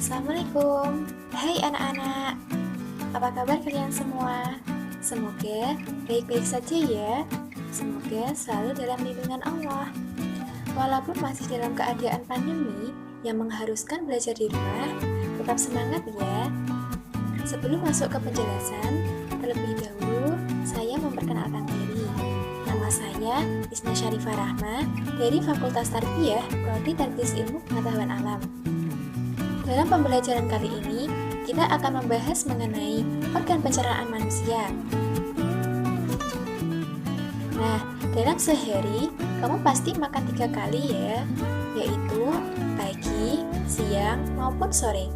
Assalamualaikum. Hai anak-anak, apa kabar kalian semua? Semoga baik-baik saja ya. Semoga selalu dalam lindungan Allah. Walaupun masih dalam keadaan pandemi yang mengharuskan belajar di rumah, tetap semangat ya. Sebelum masuk ke penjelasan, terlebih dahulu saya memperkenalkan diri. Nama saya Isna Syarifah Rahma dari Fakultas Tarbiyah Prodi Tarbiyah Ilmu Pengetahuan Alam. Dalam pembelajaran kali ini, kita akan membahas mengenai organ pencernaan manusia. Nah, dalam sehari, kamu pasti makan 3 kali ya, yaitu pagi, siang, maupun sore.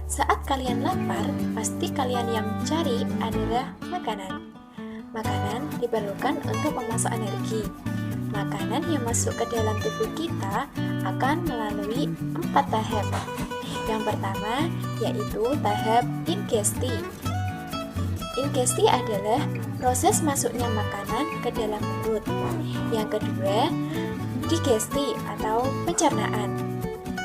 Saat kalian lapar, pasti kalian yang cari adalah makanan. Makanan diperlukan untuk memasak energi. Makanan yang masuk ke dalam tubuh kita akan melalui 4 tahap. Yang pertama yaitu tahap ingesti. Ingesti adalah proses masuknya makanan ke dalam mulut. Yang kedua, digesti atau pencernaan.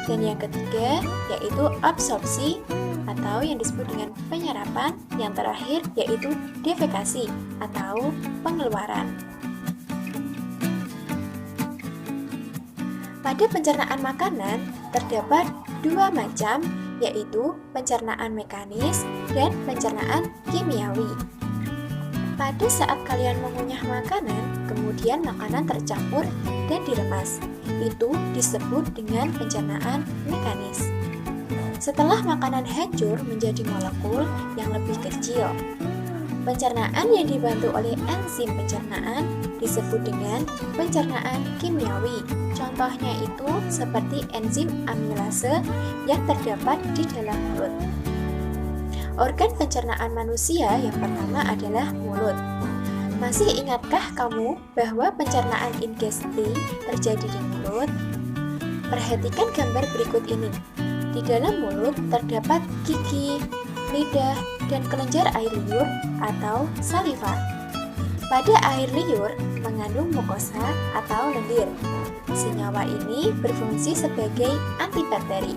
Dan yang ketiga yaitu absorpsi atau yang disebut dengan penyerapan. Yang terakhir yaitu defekasi atau pengeluaran. Pada pencernaan makanan terdapat 2 macam, yaitu pencernaan mekanis dan pencernaan kimiawi. Pada saat kalian mengunyah makanan, kemudian makanan tercampur dan diremas. Itu disebut dengan pencernaan mekanis. Setelah makanan hancur menjadi molekul yang lebih kecil. Pencernaan yang dibantu oleh enzim pencernaan disebut dengan pencernaan kimiawi. Contohnya itu seperti enzim amilase yang terdapat di dalam mulut. Organ pencernaan manusia yang pertama adalah mulut. Masih ingatkah kamu bahwa pencernaan ingesti terjadi di mulut? Perhatikan gambar berikut ini. Di dalam mulut terdapat gigi, lidah, dan kelenjar air liur atau saliva. Pada air liur mengandung mukosa atau lendir. Senyawa ini berfungsi sebagai antibakteri.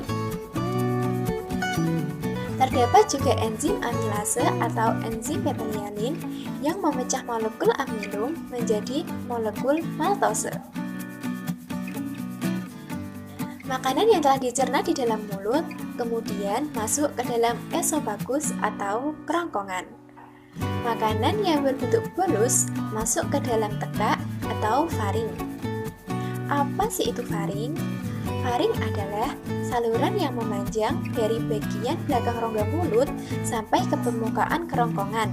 Terdapat juga enzim amilase atau enzim beta-lianin yang memecah molekul amilum menjadi molekul maltose. Makanan yang telah dicerna di dalam mulut kemudian masuk ke dalam esofagus atau kerongkongan. Makanan yang berbentuk bolus masuk ke dalam tekak atau faring. Apa sih itu faring? Faring adalah saluran yang memanjang dari bagian belakang rongga mulut sampai ke permukaan kerongkongan.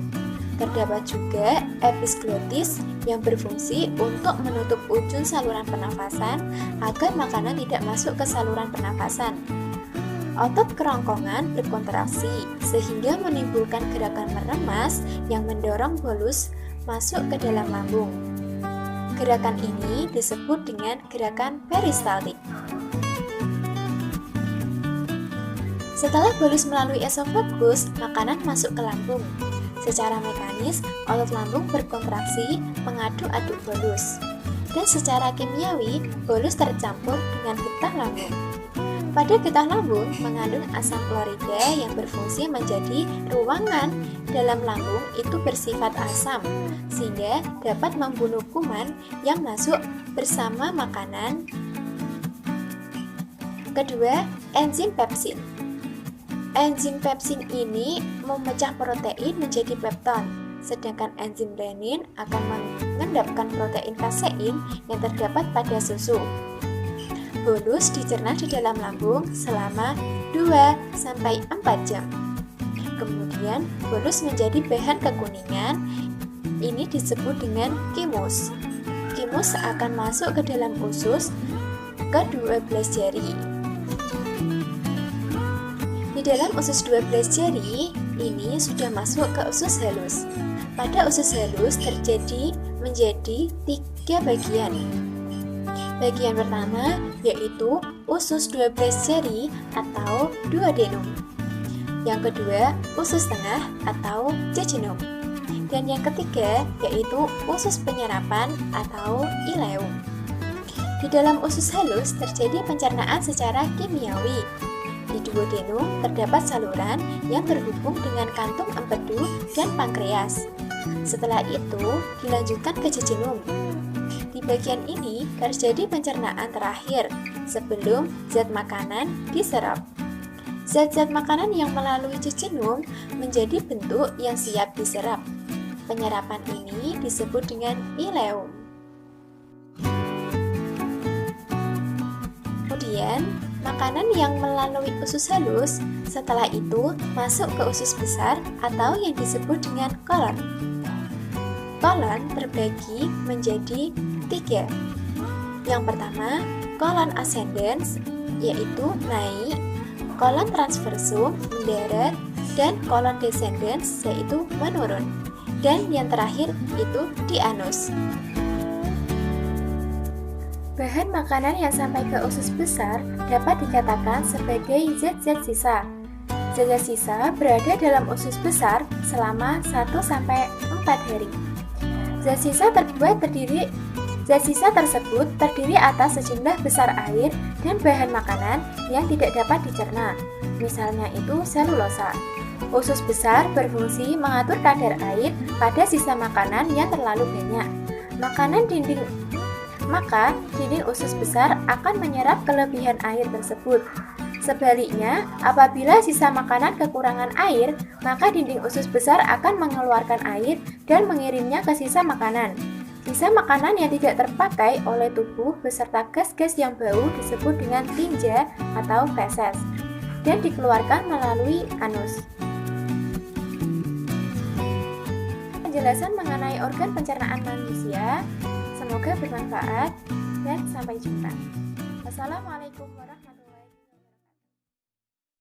Terdapat juga epiglottis yang berfungsi untuk menutup ujung saluran pernafasan agar makanan tidak masuk ke saluran pernafasan. Otot kerongkongan berkontraksi sehingga menimbulkan gerakan meremas yang mendorong bolus masuk ke dalam lambung. Gerakan ini disebut dengan gerakan peristaltik. Setelah bolus melalui esofagus, makanan masuk ke lambung. Secara mekanis, otot lambung berkontraksi mengaduk-aduk bolus. Dan secara kimiawi, bolus tercampur dengan getah lambung. Pada getah lambung mengandung asam klorida yang berfungsi menjadi ruangan dalam lambung itu bersifat asam, sehingga dapat membunuh kuman yang masuk bersama makanan. Kedua, enzim pepsin. Enzim pepsin ini memecah protein menjadi pepton, sedangkan enzim renin akan mengendapkan protein kasein yang terdapat pada susu. Bolus dicerna di dalam lambung selama 2-4 jam. Kemudian bolus menjadi bahan kekuningan, ini disebut dengan kimus. Kimus akan masuk ke dalam usus ke-12 jari. Di dalam usus 12 jari, ini sudah masuk ke usus halus. Pada usus halus terjadi menjadi 3 bagian. Bagian pertama yaitu usus 12 jari atau duodenum. Yang kedua, usus tengah atau jejunum. Dan yang ketiga yaitu usus penyerapan atau ileum. Di dalam usus halus terjadi pencernaan secara kimiawi. Di duodenum terdapat saluran yang terhubung dengan kantung empedu dan pankreas. Setelah itu, dilanjutkan ke jejunum. Di bagian ini terjadi pencernaan terakhir sebelum zat makanan diserap. Zat-zat makanan yang melalui jejunum menjadi bentuk yang siap diserap. Penyerapan ini disebut dengan ileum. Kemudian, makanan yang melalui usus halus setelah itu masuk ke usus besar atau yang disebut dengan kolon. Kolon terbagi menjadi 3. Yang pertama, kolon ascendens, yaitu naik, kolon transversum, mendarat, dan kolon descendens, yaitu menurun. Dan yang terakhir itu di anus. Bahan makanan yang sampai ke usus besar dapat dikatakan sebagai zat-zat sisa. Zat-zat sisa berada dalam usus besar selama 1-4 hari. Zat sisa tersebut terdiri atas sejumlah besar air dan bahan makanan yang tidak dapat dicerna. Misalnya itu selulosa. Usus besar berfungsi mengatur kadar air pada sisa makanan yang terlalu banyak. Maka dinding usus besar akan menyerap kelebihan air tersebut. Sebaliknya, apabila sisa makanan kekurangan air, maka dinding usus besar akan mengeluarkan air dan mengirimnya ke sisa makanan. Sisa makanan yang tidak terpakai oleh tubuh beserta gas-gas yang bau disebut dengan tinja atau feses dan dikeluarkan melalui anus. Penjelasan mengenai organ pencernaan manusia semoga bermanfaat dan sampai jumpa. Wassalamualaikum